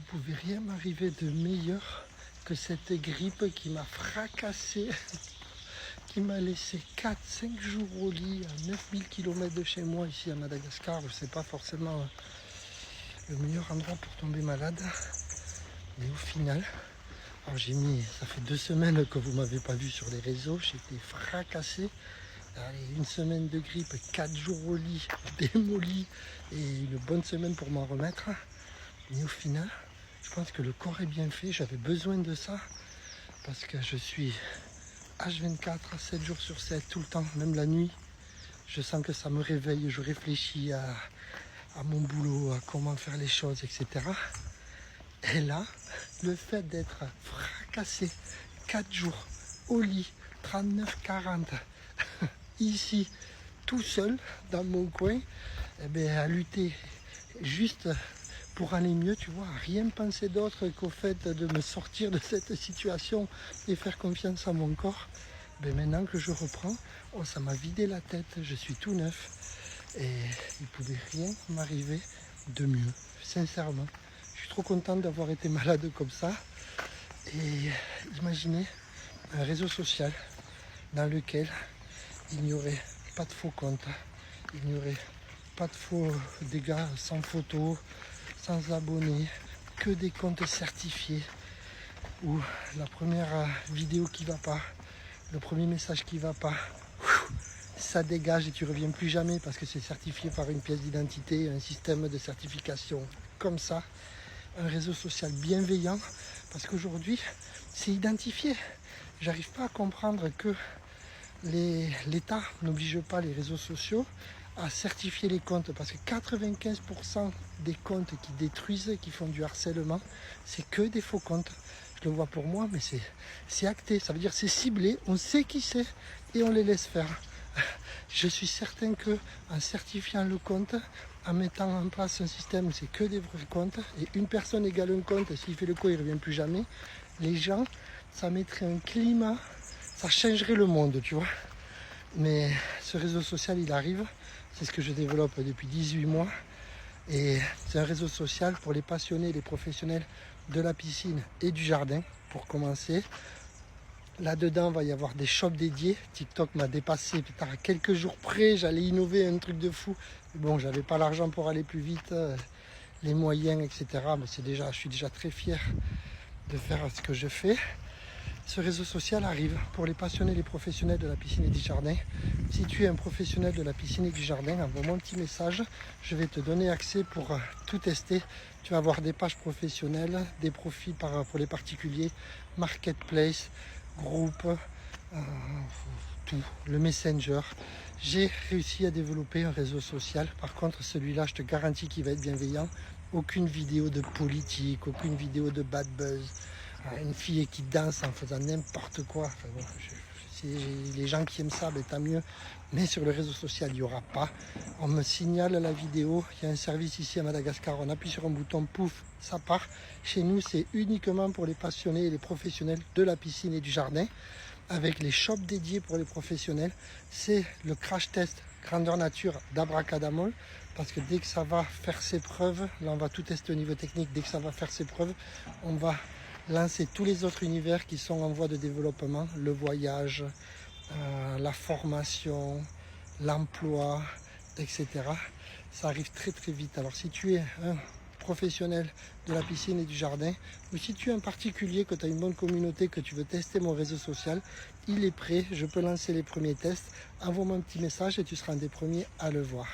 pouvait rien m'arriver de meilleur que cette grippe qui m'a fracassé, qui m'a laissé 4-5 jours au lit à 9000 km de chez moi ici à Madagascar. C'est pas forcément le meilleur endroit pour tomber malade. Mais au final, alors ça fait 2 semaines que vous m'avez pas vu sur les réseaux, j'étais fracassé. Allez, une semaine de grippe, 4 jours au lit, démoli, et une bonne semaine pour m'en remettre. Mais au final, je pense que le corps est bien fait, j'avais besoin de ça, parce que je suis H24, 7 jours sur 7, tout le temps, même la nuit. Je sens que ça me réveille, je réfléchis à mon boulot, à comment faire les choses, etc. Et là, le fait d'être fracassé 4 jours au lit, 39-40, ici, tout seul, dans mon coin, eh bien, à lutter juste pour aller mieux, tu vois, à rien penser d'autre qu'au fait de me sortir de cette situation et faire confiance à mon corps. Ben maintenant que je reprends, oh, ça m'a vidé la tête, je suis tout neuf et il ne pouvait rien m'arriver de mieux, sincèrement. Je suis trop content d'avoir été malade comme ça. Et imaginez un réseau social dans lequel il n'y aurait pas de faux comptes, il n'y aurait pas de faux dégâts sans photo, sans abonnés, que des comptes certifiés où la première vidéo qui va pas, le premier message qui va pas, ça dégage et tu reviens plus jamais parce que c'est certifié par une pièce d'identité, un système de certification comme ça, un réseau social bienveillant parce qu'aujourd'hui c'est identifié. J'arrive pas à comprendre que l'État n'oblige pas les réseaux sociaux à certifier les comptes parce que 95% des comptes qui détruisent, qui font du harcèlement, c'est que des faux comptes. Je le vois pour moi, mais c'est acté. Ça veut dire c'est ciblé, on sait qui c'est et on les laisse faire. Je suis certain que en certifiant le compte, en mettant en place un système, c'est que des vrais comptes, et une personne égale un compte, s'il fait le coup, il ne revient plus jamais. Les gens, ça mettrait un climat, ça changerait le monde, tu vois. Mais ce réseau social, il arrive, c'est ce que je développe depuis 18 mois. Et c'est un réseau social pour les passionnés et les professionnels de la piscine et du jardin, pour commencer. Là-dedans, il va y avoir des shops dédiés. TikTok m'a dépassé. Putain, à quelques jours près, j'allais innover un truc de fou. Mais bon, j'avais pas l'argent pour aller plus vite, les moyens, etc. Mais je suis déjà très fier de faire ce que je fais. Ce réseau social arrive pour les passionnés, les professionnels de la piscine et du jardin. Si tu es un professionnel de la piscine et du jardin, envoie-moi un petit message. Je vais te donner accès pour tout tester. Tu vas avoir des pages professionnelles, des profils pour les particuliers, marketplace, groupe, tout, le messenger. J'ai réussi à développer un réseau social. Par contre, celui-là, je te garantis qu'il va être bienveillant. Aucune vidéo de politique, aucune vidéo de bad buzz. Une fille qui danse en faisant n'importe quoi. Enfin, bon, les gens qui aiment ça, ben, tant mieux. Mais sur le réseau social, il n'y aura pas. On me signale la vidéo. Il y a un service ici à Madagascar. On appuie sur un bouton, pouf, ça part. Chez nous, c'est uniquement pour les passionnés et les professionnels de la piscine et du jardin. Avec les shops dédiés pour les professionnels. C'est le crash test grandeur nature d'Abracadamol. Parce que dès que ça va faire ses preuves, là on va tout tester au niveau technique. Dès que ça va faire ses preuves, on va lancer tous les autres univers qui sont en voie de développement, le voyage, la formation, l'emploi, etc. Ça arrive très très vite. Alors si tu es un professionnel de la piscine et du jardin, ou si tu es un particulier, que tu as une bonne communauté, que tu veux tester mon réseau social, il est prêt, je peux lancer les premiers tests. Envoie-moi un petit message et tu seras un des premiers à le voir.